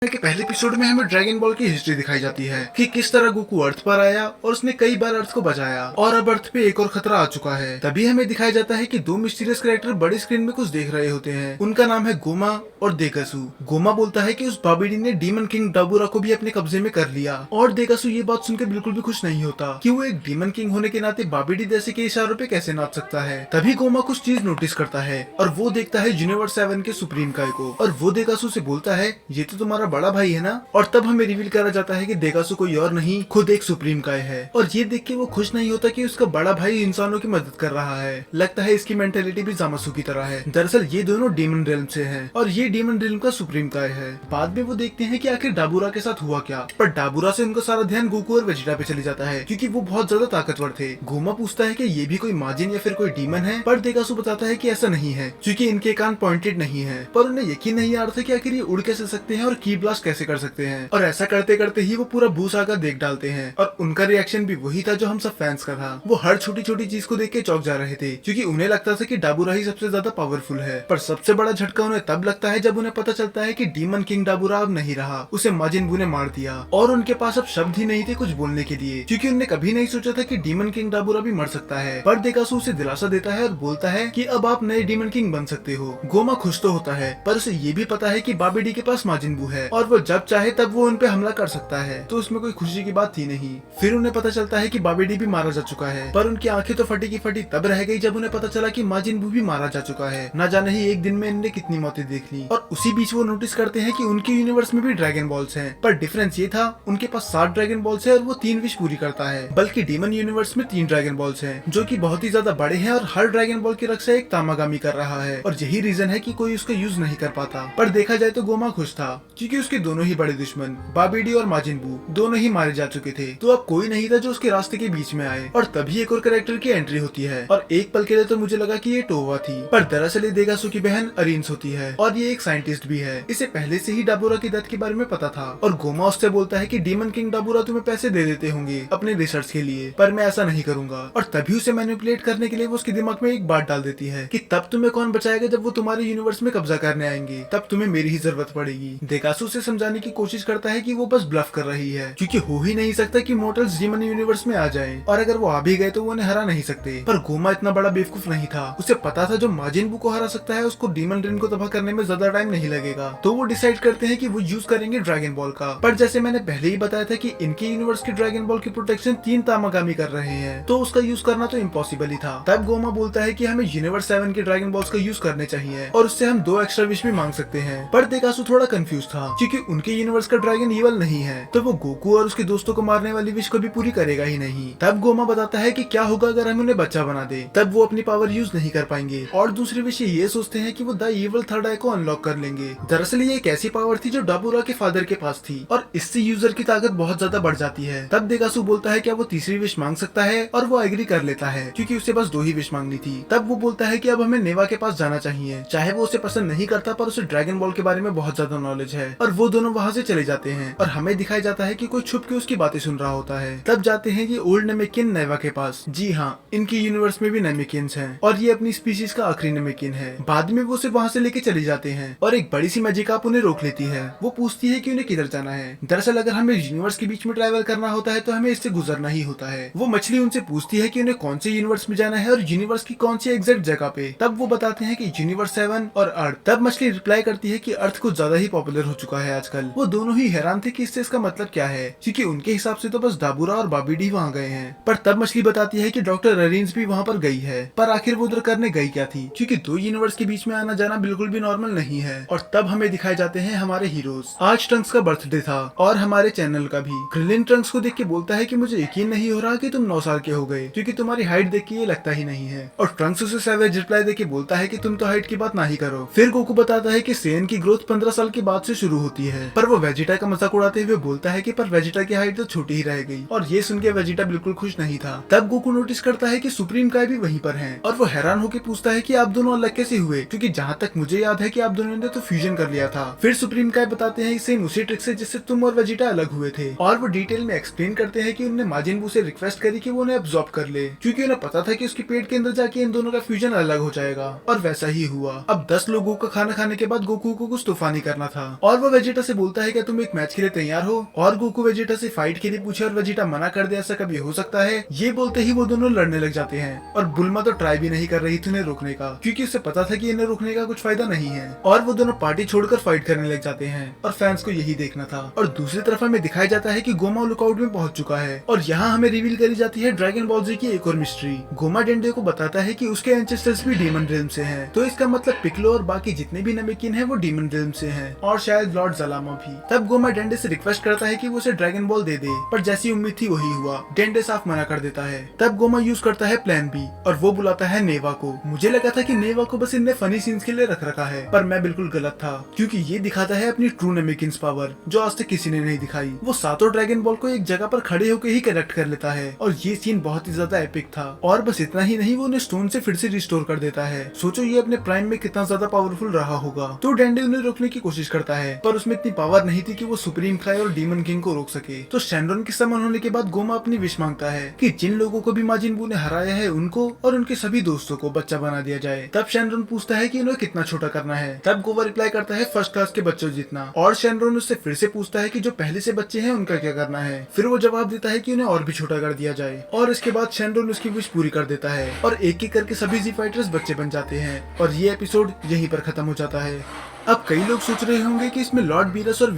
के पहले एपिसोड में हमें ड्रैगन बॉल की हिस्ट्री दिखाई जाती है कि किस तरह गोकू अर्थ पर आया और उसने कई बार अर्थ को बचाया और अब अर्थ पे एक और खतरा आ चुका है। तभी हमें दिखाया जाता है कि दो मिस्टीरियस कैरेक्टर बड़ी स्क्रीन में कुछ देख रहे होते हैं। उनका नाम है गोमा और देकासु। गोमा बोलता है कि उस बाबिडी ने डीमन किंग डाबूरा को भी अपने कब्जे में कर लिया और देकासु ये बात सुनकर बिल्कुल भी खुश नहीं होता कि वो एक डीमन किंग होने के नाते बाबिडी जैसे के इशारों पे कैसे नाच सकता है। तभी गोमा कुछ चीज नोटिस करता है और वो देखता है यूनिवर्स 7 के सुप्रीम काय को और वो देकासु से बोलता है ये तो तुम्हारा बड़ा भाई है ना। और तब हमें रिवील करा जाता है कि देकासु कोई और नहीं खुद एक सुप्रीम काय है और ये देख के वो खुश नहीं होता कि उसका बड़ा भाई इंसानों की मदद कर रहा है। लगता है इसकी मेंटेलिटी भी जामासु की तरह है। दरअसल ये दोनों डीमन रिल्म से हैं और ये डीमन रिल्म का सुप्रीम काय है। बाद में वो देखते हैं कि आखिर डाबूरा के साथ हुआ क्या, पर डाबूरा से उनका सारा ध्यान गोकू और वेजिटा पे चली जाता है क्योंकि वो बहुत ज्यादा ताकतवर थे। गोमा पूछता है कि ये भी कोई माजिन या फिर कोई डीमन है, पर देकासु बताता है कि ऐसा नहीं है क्योंकि इनके कान पॉइंटेड नहीं है। पर उन्हें यकीन नहीं आ रहा था कि आखिर ये उड़ कैसे सकते हैं और की ब्लास्ट कैसे कर सकते हैं। और ऐसा करते करते ही वो पूरा भूसागा देख डालते हैं और उनका रिएक्शन भी वही था जो हम सब फैंस का था। वो हर छोटी छोटी चीज को देख के चौंक जा रहे थे क्योंकि उन्हें लगता था कि डाबूरा ही सबसे ज्यादा पावरफुल है। पर सबसे बड़ा झटका उन्हें तब लगता है जब उन्हें पता चलता है कि डीमन किंग डाबूरा अब नहीं रहा, उसे माजिन बू ने मार दिया और उनके पास अब शब्द ही नहीं थे कुछ बोलने के लिए क्योंकि उन्हें कभी नहीं सोचा था कि डीमन किंग डाबूरा भी मर सकता है। पर देकासु उसे दिलासा देता है और बोलता है कि अब आप नए डीमन किंग बन सकते हो। गोमा खुश तो होता है पर उसे ये भी पता है कि बाबिडी के पास माजिन बू है और वो जब चाहे तब वो उन पे हमला कर सकता है, तो उसमें कोई खुशी की बात थी नहीं। फिर उन्हें पता चलता है कि बाबिडी भी मारा जा चुका है, पर उनकी आंखें तो फटी की फटी तब रह गई जब उन्हें पता चला कि माजिन बू भी मारा जा चुका है। न जाने ही एक दिन में इन्हें कितनी मौतें देख ली। और उसी बीच वो नोटिस करते हैं कि उनके यूनिवर्स में भी ड्रैगन बॉल्स हैं, पर डिफरेंस ये था उनके पास 7 ड्रैगन बॉल्स है और वो 3 विश पूरी करता है, बल्कि डीमन यूनिवर्स में 3 ड्रैगन बॉल्स हैं जो कि बहुत ही ज्यादा बड़े हैं और हर ड्रैगन बॉल की रक्षा एक तामागामी कर रहा है और यही रीजन है कि कोई उसका यूज नहीं कर पाता। पर देखा जाए तो गोमा खुश था क्योंकि उसके दोनों ही बड़े दुश्मन बाबिडी और माजिन बू दोनों ही मारे जा चुके थे, तो अब कोई नहीं था जो उसके रास्ते के बीच में आए। और तभी एक और कैरेक्टर की एंट्री होती है और एक पल के लिए तो मुझे लगा कि ये टोवा थी, पर दरअसल ये देगासु की बहन अरिन्स होती है और ये एक साइंटिस्ट भी है। इसे पहले से ही डाबूरा की डेथ के बारे में पता था और गोमा उससे बोलता है कि डीमन किंग डाबूरा तुम्हें पैसे दे देते होंगे अपने रिसर्च के लिए, पर मैं ऐसा नहीं करूंगा। और तभी उसे मैनिपुलेट करने के लिए वो उसके दिमाग में एक बात डाल देती है कि तब तुम्हें कौन बचाएगा जब वो तुम्हारे यूनिवर्स में कब्जा करने आएंगे, तब तुम्हें मेरी ही जरूरत पड़ेगी। देगासु से समझाने की कोशिश करता है कि वो बस ब्लफ कर रही है क्योंकि हो ही नहीं सकता कि मोर्टल्स डीमन यूनिवर्स में आ जाएं और अगर वो आ भी गए तो वो उन्हें हरा नहीं सकते। पर गोमा इतना बड़ा बेवकूफ नहीं था, उसे पता था जो माजिन बू को हरा सकता है उसको डीमन रिन को तबाह करने में ज्यादा टाइम नहीं लगेगा। तो वो डिसाइड करते हैं कि वो यूज करेंगे ड्रैगन बॉल का। पर जैसे मैंने पहले ही बताया था कि इनके यूनिवर्स के ड्रैगन बॉल की प्रोटेक्शन 3 तामागामी कर रहे हैं, तो उसका यूज करना तो इम्पॉसिबल ही था। तब गोमा बोलता है कि हमें यूनिवर्स 7 के ड्रैगन बॉल्स का यूज करने चाहिए और उससे हम 2 एक्स्ट्रा विश भी मांग सकते हैं। पर देकासु थोड़ा कंफ्यूज था क्योंकि उनके यूनिवर्स का ड्रैगन ईवल नहीं है, तो वो गोकू और उसके दोस्तों को मारने वाली विश को भी पूरी करेगा ही नहीं। तब गोमा बताता है कि क्या होगा अगर हम उन्हें बच्चा बना दे, तब वो अपनी पावर यूज नहीं कर पाएंगे। और दूसरी विश ये सोचते हैं कि वो द ईवल थर्ड आई को अनलॉक कर लेंगे। दरअसल ये एक ऐसी पावर थी जो डाबूरा के फादर के पास थी और इससे यूजर की ताकत बहुत ज्यादा बढ़ जाती है। तब देकासु बोलता है क्या वो तीसरी विश मांग सकता है और वो एग्री कर लेता है क्योंकि उसे बस 2 ही विश मांगनी थी। तब वो बोलता है कि अब हमें नेवा के पास जाना चाहिए, चाहे वो उसे पसंद नहीं करता पर उसे ड्रैगन बॉल के बारे में बहुत ज्यादा नॉलेज है। और वो दोनों वहाँ से चले जाते हैं और हमें दिखाया जाता है कि कोई छुप के उसकी बातें सुन रहा होता है। तब जाते हैं ये ओल्ड नेमेकिन नेवा के पास। जी हाँ, इनकी यूनिवर्स में भी नेमेकिन्स हैं और ये अपनी स्पीशीज का आखिरी नेमेकिन है। बाद में वो उसे वहाँ से लेके चले जाते हैं और एक बड़ी सी मैजिक उन्हें रोक लेती है। वो पूछती है कि उन्हें किधर जाना है। दरअसल अगर हमें यूनिवर्स के बीच में ट्रैवल करना होता है तो हमें इससे गुजरना ही होता है। वो मछली उनसे पूछती है कि उन्हें कौन से यूनिवर्स में जाना है और यूनिवर्स की कौन सी एग्जैक्ट जगह पे। तब वो बताते हैं कि यूनिवर्स 7 और अर्थ। तब मछली रिप्लाई करती है कि अर्थ कुछ ज्यादा ही पॉपुलर हो चुका है आजकल। वो दोनों ही हैरान थे कि इससे इसका मतलब क्या है क्योंकि उनके हिसाब से तो बस डाबूरा और बाबिडी वहाँ गए हैं। पर तब मछली बताती है कि डॉक्टर अरिन्स भी वहाँ पर गई है, पर आखिर वो उधर करने गई क्या थी क्योंकि 2 यूनिवर्स के बीच में आना जाना बिल्कुल भी नॉर्मल नहीं है। और तब हमें दिखाए जाते हैं हमारे हीरोज। आज ट्रंक्स का बर्थडे था और हमारे चैनल का भी। क्रिलिन ट्रंक्स को देख के बोलता है कि मुझे यकीन नहीं हो रहा कि तुम 9 साल के हो गए क्योंकि तुम्हारी हाइट देख के ये लगता ही नहीं है। और ट्रंक्स उसे सैवेज रिप्लाई देके बोलता है कि तुम तो हाइट की बात ना ही करो। फिर गोकू बताता है कि सेन की ग्रोथ 15 साल के बाद से शुरू होती है, पर वो वेजिटा का मजाक उड़ाते हुए बोलता है कि पर वेजिटा की हाइट तो छोटी ही रह गई। और ये सुन के वेजिटा बिल्कुल खुश नहीं था। तब गोकू नोटिस करता है कि सुप्रीम काय भी वहीं पर है और वो हैरान होकर पूछता है कि आप दोनों अलग कैसे हुए, क्योंकि जहाँ तक मुझे याद है कि आप दोनों ने तो फ्यूजन कर लिया था। फिर सुप्रीम काय बताते हैं सेम उसी ट्रिक से जिससे तुम और वेजिटा अलग हुए थे और वो डिटेल में एक्सप्लेन करते हैं कि उन्होंने माजिन बू से रिक्वेस्ट करी कि वो उन्हें अब्सॉर्ब कर ले क्योंकि उन्हें पता था कि उसके पेट के अंदर जाके इन दोनों का फ्यूजन अलग हो जाएगा। और वैसा ही हुआ। अब 10 लोगों का खाना खाने के बाद गोकू को कुछ तूफानी करना था और वो वेजिटा से बोलता है क्या तुम एक मैच के लिए तैयार हो, और गोकू वेजिटा से फाइट के लिए पूछे और वेजिटा मना कर दे ऐसा कभी हो सकता है। ये बोलते ही वो दोनों लड़ने लग जाते हैं और बुल्मा तो ट्राई भी नहीं कर रही थी इन्हें रोकने का, क्योंकि उसे पता था कि इन्हें रोकने का कुछ फायदा नहीं है, और वो दोनों पार्टी छोड़कर फाइट करने लग जाते हैं और फैंस को यही देखना था। और दूसरी तरफ हमें दिखाया जाता है कि गोमा लुकआउट में पहुंच चुका है और यहाँ हमें रिवील करी जाती है ड्रैगन बॉल जी की एक और मिस्ट्री। गोमा डेंडे को बताता है कि उसके एंसेस्टर्स भी डीमन रिल्म से हैं, तो इसका मतलब पिक्लो और बाकी जितने भी नमेकिन हैं वो डीमन रिल्म से हैं, और शायद लॉर्ड ज़लामा भी। तब गोमा डेंडे से रिक्वेस्ट करता है कि वो उसे ड्रैगन बॉल दे दे, पर जैसी उम्मीद थी वही हुआ, डेंडे साफ मना कर देता है। तब गोमा यूज करता है प्लान बी और वो बुलाता है नेवा को। मुझे लगा था कि नेवा को बस इनने फनी सीन्स के लिए रख रखा है, पर मैं बिल्कुल गलत था, क्योंकि ये दिखाता है अपनी ट्रू नेमेकिन्स पावर जो आज तक किसी ने नहीं दिखाई। वो सातों ड्रैगन बॉल को एक जगह पर खड़े होकर ही कनेक्ट कर लेता है और ये सीन बहुत ही ज्यादा एपिक था। और बस इतना ही नहीं, वो उन्हें स्टोन से फिर से रिस्टोर कर देता है। सोचो ये अपने प्राइम में कितना ज्यादा पावरफुल रहा होगा। तो डेंडे उन्हें रोकने की कोशिश करता है, पर उसमें इतनी पावर नहीं थी कि वो सुप्रीम खाए और डीमन किंग को रोक सके। तो शैनरॉन के समन होने के बाद गोमा अपनी विश मांगता है कि जिन लोगों को भी माजिन बू ने हराया है उनको और उनके सभी दोस्तों को बच्चा बना दिया जाए। तब शैनरॉन पूछता है कि उन्हें कितना छोटा करना है। तब गोवा रिप्लाई करता है फर्स्ट क्लास के बच्चों जितना, और शैनरॉन उससे फिर से पूछता है कि जो पहले से बच्चे हैं उनका क्या करना है। फिर वो जवाब देता है कि उन्हें और भी छोटा कर दिया जाए, और इसके बाद शैनरॉन उसकी विश पूरी कर देता है और एक एक करके सभी जी फाइटर्स बच्चे बन जाते हैं और ये एपिसोड यहीं पर खत्म हो जाता है। अब कई लोग सोच रहे होंगे कि इसमें लॉर्ड बीरस और